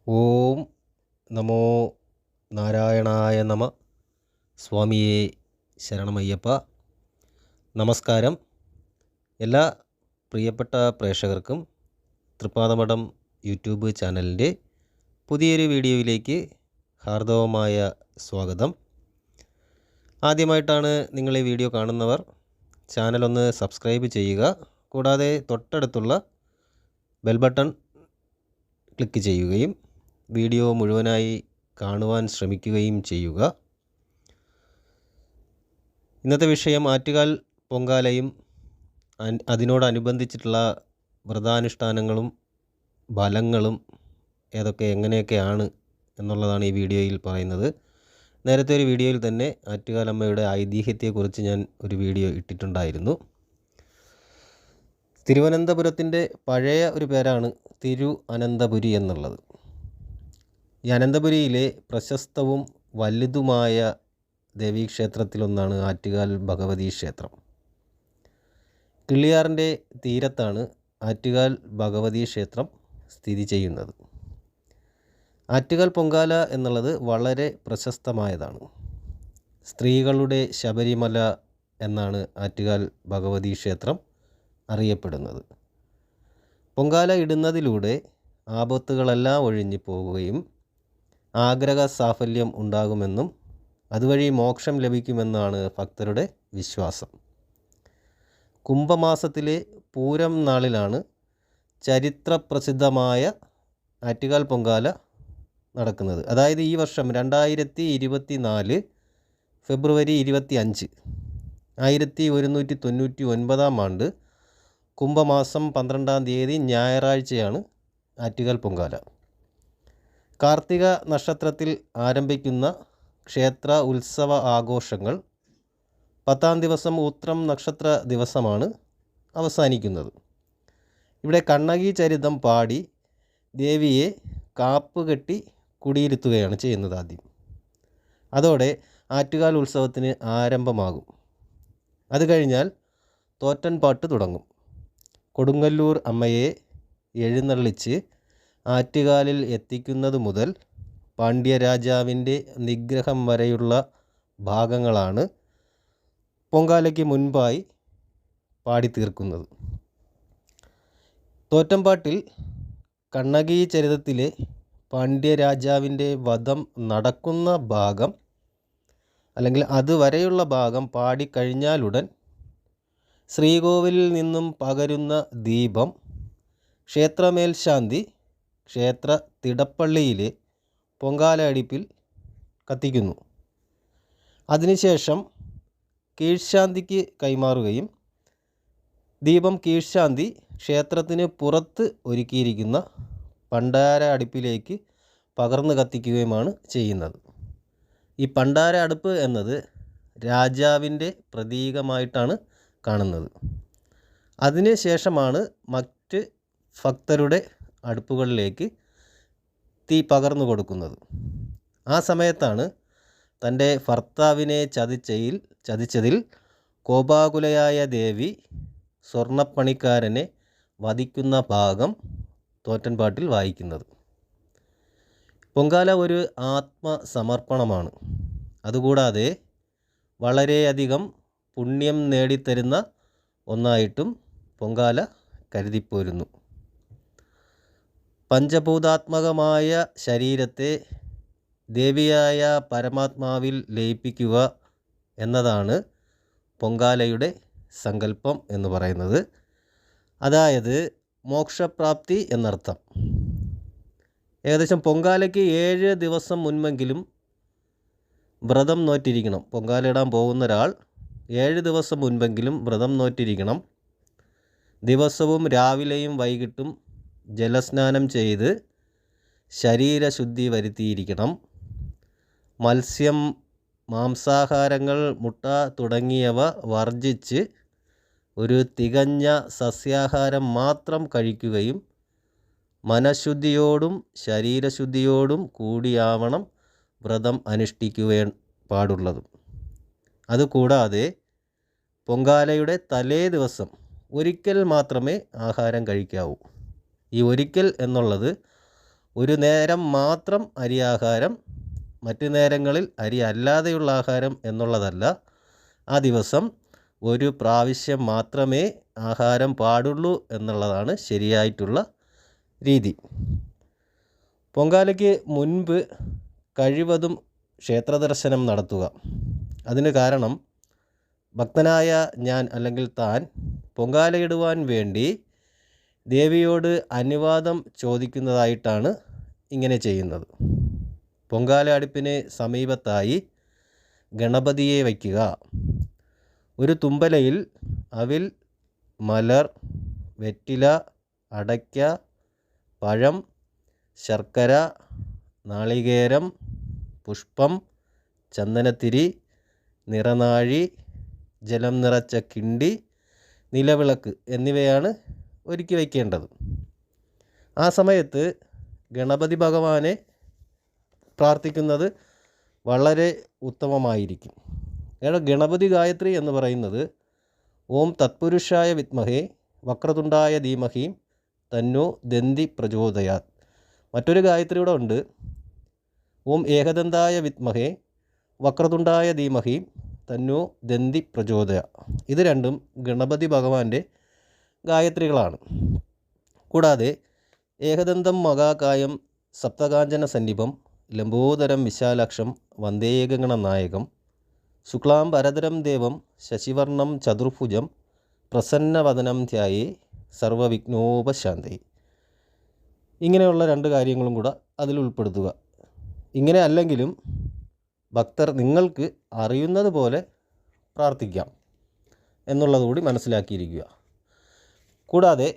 ഓം നമോ നാരായണായ നമ. സ്വാമിയേ ശരണമയ്യപ്പ. നമസ്കാരം. എല്ലാ പ്രിയപ്പെട്ട പ്രേക്ഷകർക്കും തൃപ്പാദമഠം യൂട്യൂബ് ചാനലിൻ്റെ പുതിയൊരു വീഡിയോയിലേക്ക് ഹാർദവമായ സ്വാഗതം. ആദ്യമായിട്ടാണ് നിങ്ങൾ ഈ വീഡിയോ കാണുന്നവർ ചാനലൊന്ന് സബ്സ്ക്രൈബ് ചെയ്യുക. കൂടാതെ തൊട്ടടുത്തുള്ള ബെൽ ബട്ടൺ ക്ലിക്ക് ചെയ്യുകയും വീഡിയോ മുഴുവനായി കാണുവാൻ ശ്രമിക്കുകയും ചെയ്യുക. ഇന്നത്തെ വിഷയം ആറ്റുകാൽ പൊങ്കാലയും അതിനോടനുബന്ധിച്ചിട്ടുള്ള വ്രതാനുഷ്ഠാനങ്ങളും ഫലങ്ങളും എങ്ങനെയൊക്കെയാണ് എന്നുള്ളതാണ് ഈ വീഡിയോയിൽ പറയുന്നത്. നേരത്തെ ഒരു വീഡിയോയിൽ തന്നെ ആറ്റുകാലമ്മയുടെ ഐതിഹ്യത്തെക്കുറിച്ച് ഞാൻ ഒരു വീഡിയോ ഇട്ടിട്ടുണ്ടായിരുന്നു. തിരുവനന്തപുരത്തിൻ്റെ പഴയ ഒരു പേരാണ് തിരു അനന്തപുരി എന്നുള്ളത്. ഈ അനന്തപുരിയിലെ പ്രശസ്തവും വലുതുമായ ദേവീക്ഷേത്രത്തിലൊന്നാണ് ആറ്റുകാൽ ഭഗവതി ക്ഷേത്രം. കിള്ളിയാറിൻ്റെ തീരത്താണ് ആറ്റുകാൽ ഭഗവതി ക്ഷേത്രം സ്ഥിതി ചെയ്യുന്നത്. ആറ്റുകാൽ പൊങ്കാല എന്നുള്ളത് വളരെ പ്രശസ്തമായതാണ്. സ്ത്രീകളുടെ ശബരിമല എന്നാണ് ആറ്റുകാൽ ഭഗവതി ക്ഷേത്രം അറിയപ്പെടുന്നത്. പൊങ്കാല ഇടുന്നതിലൂടെ ആപത്തുകളെല്ലാം ഒഴിഞ്ഞു പോവുകയും ആഗ്രഹ സാഫല്യം ഉണ്ടാകുമെന്നും അതുവഴി മോക്ഷം ലഭിക്കുമെന്നാണ് ഭക്തരുടെ വിശ്വാസം. കുംഭമാസത്തിലെ പൂരം നാളിലാണ് ചരിത്രപ്രസിദ്ധമായ ആറ്റുകാൽ പൊങ്കാല നടക്കുന്നത്. അതായത് ഈ വർഷം 2024 ഫെബ്രുവരി 25 1199 ആണ്ട് കുംഭമാസം 12-ാം തീയതി ഞായറാഴ്ചയാണ് ആറ്റുകാൽ പൊങ്കാല. കാർത്തിക നക്ഷത്രത്തിൽ ആരംഭിക്കുന്ന ക്ഷേത്ര ഉത്സവ ആഘോഷങ്ങൾ 10-ാം ദിവസം ഉത്രം നക്ഷത്ര ദിവസമാണ് അവസാനിക്കുന്നത്. ഇവിടെ കണ്ണകി ചരിതം പാടി ദേവിയെ കാപ്പുകെട്ടി കുടിയിരുത്തുകയാണ് ചെയ്യുന്നത് ആദ്യം. അതോടെ ആറ്റുകാൽ ഉത്സവത്തിന് ആരംഭമാകും. അത് കഴിഞ്ഞാൽ തോറ്റൻപാട്ട് തുടങ്ങും. കൊടുങ്ങല്ലൂർ അമ്മയെ എഴുന്നള്ളിച്ച് ആറ്റുകാലിൽ എത്തിക്കുന്നത് മുതൽ പാണ്ഡ്യരാജാവിൻ്റെ നിഗ്രഹം വരെയുള്ള ഭാഗങ്ങളാണ് പൊങ്കാലയ്ക്ക് മുൻപായി പാടിത്തീർക്കുന്നത്. തോറ്റംപാട്ടിൽ കണ്ണകി ചരിതത്തിലെ പാണ്ഡ്യരാജാവിൻ്റെ വധം നടക്കുന്ന ഭാഗം അല്ലെങ്കിൽ അതുവരെയുള്ള ഭാഗം പാടിക്കഴിഞ്ഞാലുടൻ ശ്രീകോവിലിൽ നിന്നും പകരുന്ന ദീപം ക്ഷേത്രമേൽശാന്തി ക്ഷേത്ര തിടപ്പള്ളിയിലെ പൊങ്കാല അടുപ്പിൽ കത്തിക്കുന്നു. അതിനുശേഷം കീഴ്ശാന്തിക്ക് കൈമാറുകയും ദീപം കീഴ്ശാന്തി ക്ഷേത്രത്തിന് പുറത്ത് ഒരുക്കിയിരിക്കുന്ന പണ്ടാര അടുപ്പിലേക്ക് പകർന്നു കത്തിക്കുകയുമാണ് ചെയ്യുന്നത്. ഈ പണ്ടാര അടുപ്പ് എന്നത് രാജാവിൻ്റെ പ്രതീകമായിട്ടാണ് കാണുന്നത്. അതിന് ശേഷമാണ് മറ്റ് ഭക്തരുടെ അടുപ്പുകളിലേക്ക് തീ പകർന്നു കൊടുക്കുന്നത്. ആ സമയത്താണ് തൻ്റെ ഭർത്താവിനെ ചതിച്ചതിൽ കോപാകുലയായ ദേവി സ്വർണ്ണപ്പണിക്കാരനെ വധിക്കുന്ന ഭാഗം തോറ്റൻപാട്ടിൽ വായിക്കുന്നത്. പൊങ്കാല ഒരു ആത്മസമർപ്പണമാണ്. അതുകൂടാതെ വളരെയധികം പുണ്യം നേടിത്തരുന്ന ഒന്നായിട്ടും പൊങ്കാല കരുതിപ്പോരുന്നു. പഞ്ചഭൂതാത്മകമായ ശരീരത്തെ ദേവിയായ പരമാത്മാവിൽ ലയിപ്പിക്കുക എന്നതാണ് പൊങ്കാലയുടെ സങ്കല്പം എന്ന് പറയുന്നത്. അതായത് മോക്ഷപ്രാപ്തി എന്നർത്ഥം. ഏകദേശം പൊങ്കാലയ്ക്ക് 7 ദിവസം മുൻപെങ്കിലും വ്രതം നോറ്റിരിക്കണം. പൊങ്കാല ഇടാൻ പോകുന്ന ഒരാൾ 7 ദിവസം മുൻപെങ്കിലും വ്രതം നോറ്റിരിക്കണം. ദിവസവും രാവിലെയും വൈകിട്ടും ജലസ്നാനം ചെയ്ത് ശരീരശുദ്ധി വരുത്തിയിരിക്കണം. മത്സ്യം, മാംസാഹാരങ്ങൾ, മുട്ട തുടങ്ങിയവ വർജിച്ച് ഒരു തികഞ്ഞ സസ്യാഹാരം മാത്രം കഴിക്കുകയും മനഃശുദ്ധിയോടും ശരീരശുദ്ധിയോടും കൂടിയാവണം വ്രതം അനുഷ്ഠിക്കുവാൻ പാടുള്ളതും. അതുകൂടാതെ പൊങ്കാലയുടെ തലേ ദിവസം ഒരിക്കൽ മാത്രമേ ആഹാരം കഴിക്കാവൂ. ഈ ഒരിക്കൽ എന്നുള്ളത് ഒരു നേരം മാത്രം അരി ആഹാരം, മറ്റു നേരങ്ങളിൽ അരി അല്ലാതെയുള്ള ആഹാരം എന്നുള്ളതല്ല. ആ ദിവസം ഒരു പ്രാവശ്യം മാത്രമേ ആഹാരം പാടുള്ളൂ എന്നുള്ളതാണ് ശരിയായിട്ടുള്ള രീതി. പൊങ്കാലയ്ക്ക് മുൻപ് കഴിവതും ക്ഷേത്രദർശനം നടത്തുക. അതിന് കാരണം ഭക്തനായ ഞാൻ അല്ലെങ്കിൽ താൻ പൊങ്കാലയിടുവാൻ വേണ്ടി ദേവിയോട് അനുവാദം ചോദിക്കുന്നതായിട്ടാണ് ഇങ്ങനെ ചെയ്യുന്നത്. പൊങ്കാല അടുപ്പിന് സമീപത്തായി ഗണപതിയെ വയ്ക്കുക. ഒരു തുമ്പലയിൽ അവിൽ, മലർ, വെറ്റില, അടയ്ക്ക, പഴം, ശർക്കര, നാളികേരം, പുഷ്പം, ചന്ദനത്തിരി, നിറനാഴി, ജലം നിറച്ച കിണ്ടി, നിലവിളക്ക് എന്നിവയാണ് ഒരുക്കി വയ്ക്കേണ്ടത്. ആ സമയത്ത് ഗണപതി ഭഗവാനെ പ്രാർത്ഥിക്കുന്നത് വളരെ ഉത്തമമായിരിക്കും. ഗണപതി ഗായത്രി എന്ന് പറയുന്നത് ഓം തത്പുരുഷായ വിദ്മഹേ വക്രതുണ്ടായ ധീമഹി തന്നോ ദന്തി പ്രചോദയാത്. മറ്റൊരു ഗായത്രി കൂടെ ഉണ്ട്. ഓം ഏകദന്തായ വിദ്മഹേ വക്രതുണ്ടായ ധീമഹി തന്നോ ദന്തി പ്രചോദയ. ഇത് രണ്ടും ഗണപതി ഭഗവാന്റെ ഗായത്രികളാണ്. കൂടാതെ ഏകദന്തം മഹാകായം സപ്തകാഞ്ചന സന്നിഭം ലംബോദരം വിശാലാക്ഷം വന്ദേകഗണനായകം ശുക്ലാം ഭരതരം ദേവം ശശിവർണം ചതുർഭുജം പ്രസന്നവദനം ധ്യായേ സർവവിഘ്നോപശാന്തേ. ഇങ്ങനെയുള്ള രണ്ട് കാര്യങ്ങളും കൂടെ അതിൽ ഉൾപ്പെടുത്തുക. ഇങ്ങനെ അല്ലെങ്കിലും ഭക്തർ നിങ്ങൾക്ക് അറിയുന്നത് പോലെ പ്രാർത്ഥിക്കാം എന്നുള്ളതുകൂടി മനസ്സിലാക്കിയിരിക്കുക. കൂടാതെ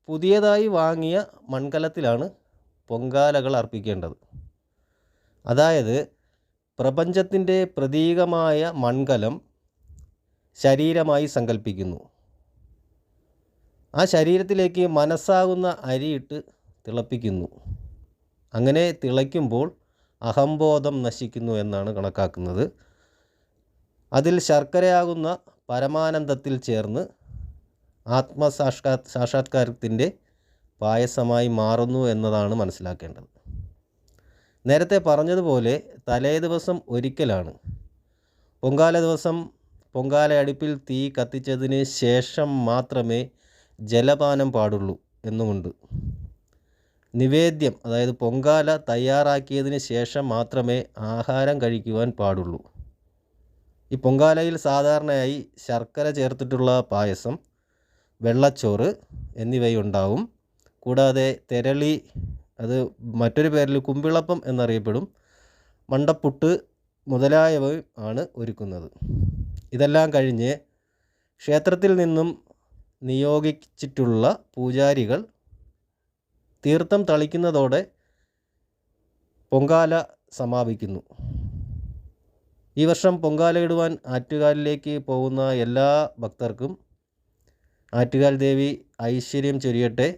പുതിയതായി വാങ്ങിയ മൺകലത്തിലാണ് പൊങ്കാലകൾ അർപ്പിക്കേണ്ടത്. അതായത് പ്രപഞ്ചത്തിൻ്റെ പ്രതീകമായ മൺകലം ശരീരമായി സങ്കല്പിക്കുന്നു. ആ ശരീരത്തിലേക്ക് മനസ്സാകുന്ന അരിയിട്ട് തിളപ്പിക്കുന്നു. അങ്ങനെ തിളയ്ക്കുമ്പോൾ അഹംബോധം നശിക്കുന്നു എന്നാണ് കണക്കാക്കുന്നത്. അതിൽ ശർക്കരയാകുന്ന പരമാനന്ദത്തിൽ ചേർന്ന് സാക്ഷാത്കാരത്തിൻ്റെ പായസമായി മാറുന്നു എന്നതാണ് മനസ്സിലാക്കേണ്ടത്. നേരത്തെ പറഞ്ഞതുപോലെ തലേ ദിവസം ഒരിക്കലാണ്. പൊങ്കാല ദിവസം പൊങ്കാല അടുപ്പിൽ തീ കത്തിച്ചതിന് ശേഷം മാത്രമേ ജലപാനം പാടുള്ളൂ എന്നുമുണ്ട്. നിവേദ്യം, അതായത് പൊങ്കാല തയ്യാറാക്കിയതിന് ശേഷം മാത്രമേ ആഹാരം കഴിക്കുവാൻ പാടുള്ളൂ. ഈ പൊങ്കാലയിൽ സാധാരണയായി ശർക്കര ചേർത്തിട്ടുള്ള പായസം, വെള്ളച്ചോറ് എന്നിവയുണ്ടാവും. കൂടാതെ തെരളി, അത് മറ്റൊരു പേരിൽ കുമ്പിളപ്പം എന്നറിയപ്പെടും, മണ്ടപ്പുട്ട് മുതലായവ ആണ് ഒരുക്കുന്നത്. ഇതെല്ലാം കഴിഞ്ഞ് ക്ഷേത്രത്തിൽ നിന്നും നിയോഗിച്ചിട്ടുള്ള പൂജാരികൾ തീർത്ഥം തളിക്കുന്നതോടെ പൊങ്കാല സമാപിക്കുന്നു. ഈ വർഷം പൊങ്കാലയിടുവാൻ ആറ്റുകാലിലേക്ക് പോകുന്ന എല്ലാ ഭക്തർക്കും ആറ്റുകാൽ ദേവി ഐശ്വര്യം ചൊരിയട്ടെ.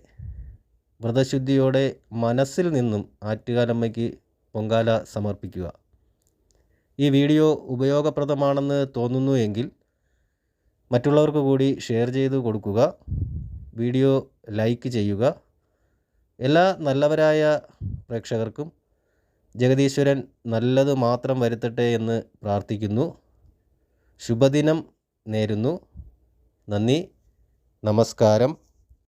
വ്രതശുദ്ധിയോടെ മനസ്സിൽ നിന്നും ആറ്റുകാലമ്മയ്ക്ക് പൊങ്കാല സമർപ്പിക്കുക. ഈ വീഡിയോ ഉപയോഗപ്രദമാണെന്ന് തോന്നുന്നു എങ്കിൽ മറ്റുള്ളവർക്ക് കൂടി ഷെയർ ചെയ്ത് കൊടുക്കുക. വീഡിയോ ലൈക്ക് ചെയ്യുക. എല്ലാ നല്ലവരായ പ്രേക്ഷകർക്കും ജഗദീശ്വരൻ നല്ലത് മാത്രം വരുത്തട്ടെ എന്ന് പ്രാർത്ഥിക്കുന്നു. ശുഭദിനം നേരുന്നു. നന്ദി, നമസ്കാരം.